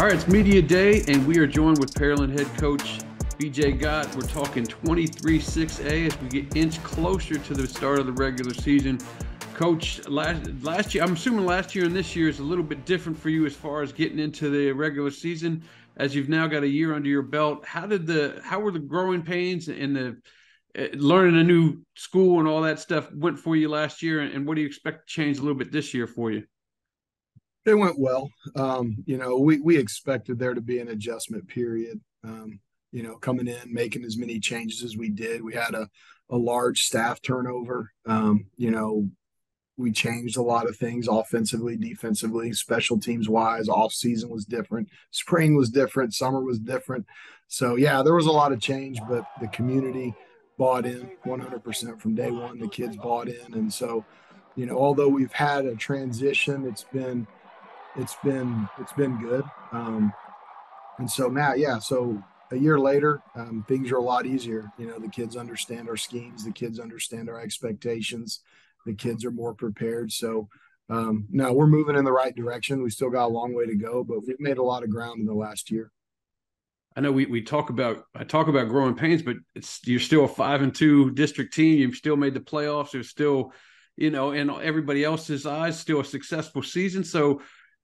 All right, it's media day, and we are joined with Pearland head coach BJ Gotte. We're talking 23-6A as we get inch closer to the start of the regular season. Coach, last year, I'm assuming last year and this year is a little bit different for you as far as getting into the regular season. As you've now got a year under your belt, how were the growing pains and the learning a new school and all that stuff went for you last year, and what do you expect to change a little bit this year for you? It went well. We expected there to be an adjustment period. Coming in, making as many changes as we did. We had a large staff turnover. We changed a lot of things offensively, defensively, special teams wise. Off season was different. Spring was different. Summer was different. So yeah, there was a lot of change, but the community bought in 100% from day one. The kids bought in, and so although we've had a transition, it's been good. And so now, yeah, so a year later, things are a lot easier. The kids understand our schemes, the kids understand our expectations, the kids are more prepared. So no, we're moving in the right direction. We still got a long way to go, but we've made a lot of ground in the last year. I know I talk about growing pains, but you're still a 5-2 district team. You've still made the playoffs. There's still, in everybody else's eyes, still a successful season. So,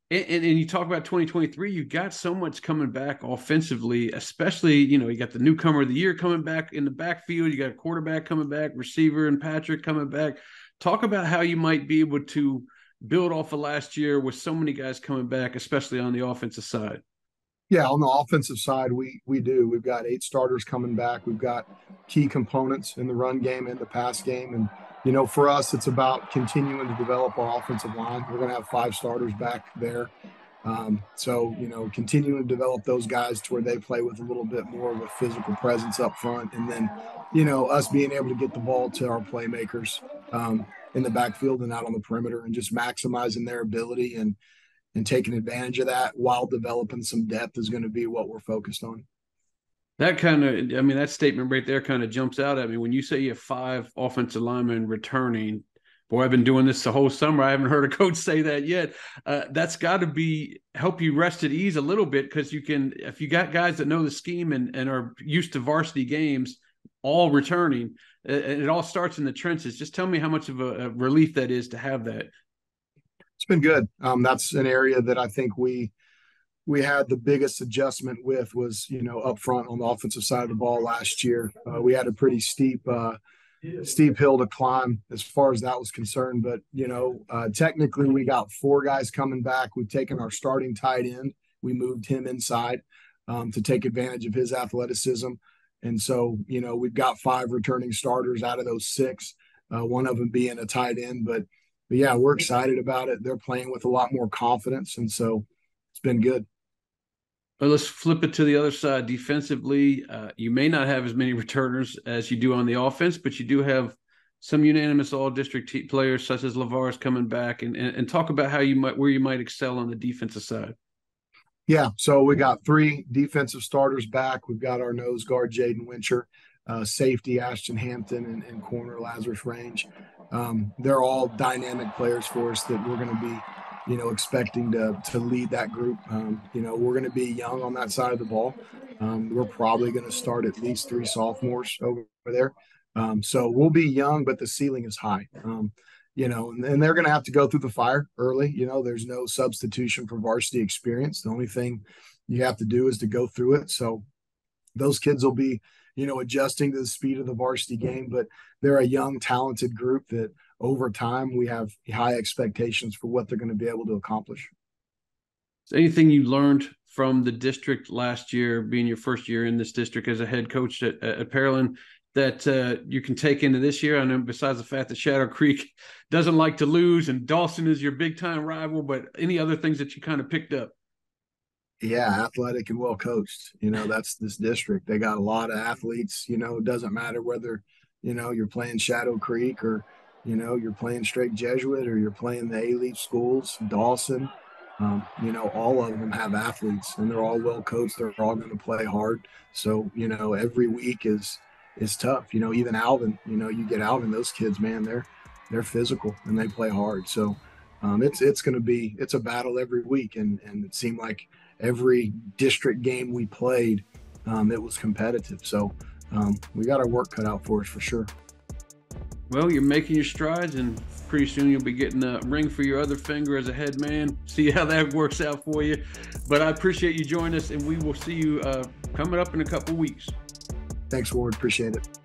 and you talk about 2023, you got so much coming back offensively, especially, you got the newcomer of the year coming back in the backfield. You got a quarterback coming back, receiver and Patrick coming back. Talk about how you might be able to build off of last year with so many guys coming back, especially on the offensive side. Yeah, on the offensive side, we do. We've got 8 starters coming back. We've got key components in the run game and the pass game. And, for us, it's about continuing to develop our offensive line. We're going to have 5 starters back there. Continuing to develop those guys to where they play with a little bit more of a physical presence up front. And then, us being able to get the ball to our playmakers in the backfield and out on the perimeter and just maximizing their ability and taking advantage of that while developing some depth is going to be what we're focused on. That statement right there kind of jumps out at me. When you say you have 5 offensive linemen returning, boy, I've been doing this the whole summer. I haven't heard a coach say that yet. That's got to help you rest at ease a little bit, because if you got guys that know the scheme and are used to varsity games all returning, and it all starts in the trenches. Just tell me how much of a relief that is to have that. It's been good. That's an area that I think we had the biggest adjustment with was, up front on the offensive side of the ball last year. We had a pretty steep hill to climb as far as that was concerned. But, technically we got 4 guys coming back. We've taken our starting tight end. We moved him inside to take advantage of his athleticism. And so, we've got 5 returning starters out of those 6, one of them being a tight end. But yeah, we're excited about it. They're playing with a lot more confidence, and so it's been good. Well, let's flip it to the other side. Defensively, you may not have as many returners as you do on the offense, but you do have some unanimous all-district players such as LeVar's coming back, and talk about where you might excel on the defensive side. Yeah, so we got 3 defensive starters back. We've got our nose guard, Jaden Wincher, safety, Ashton Hampton, and corner, Lazarus Range. They're all dynamic players for us that we're going to be, expecting to lead that group. We're going to be young on that side of the ball. We're probably going to start at least 3 sophomores over there. So we'll be young, but the ceiling is high. And they're going to have to go through the fire early. There's no substitution for varsity experience. The only thing you have to do is to go through it. So those kids will be, adjusting to the speed of the varsity game, but they're a young, talented group that over time we have high expectations for what they're going to be able to accomplish. Is anything you learned from the district last year, being your first year in this district as a head coach at Pearland, that you can take into this year? I know, besides the fact that Shadow Creek doesn't like to lose and Dawson is your big-time rival, but any other things that you kind of picked up? Yeah, athletic and well coached. That's this district. They got a lot of athletes. It doesn't matter whether, you're playing Shadow Creek or, you're playing straight Jesuit or you're playing the elite schools, Dawson. All of them have athletes and they're all well coached. They're all going to play hard. So, every week is tough. Even Alvin, you get Alvin, those kids, man, they're physical and they play hard. So it's a battle every week. And it seemed like every district game we played, it was competitive. So we got our work cut out for us for sure. Well, you're making your strides, and pretty soon you'll be getting a ring for your other finger as a head man. See how that works out for you. But I appreciate you joining us, and we will see you coming up in a couple weeks. Thanks, Ward. Appreciate it.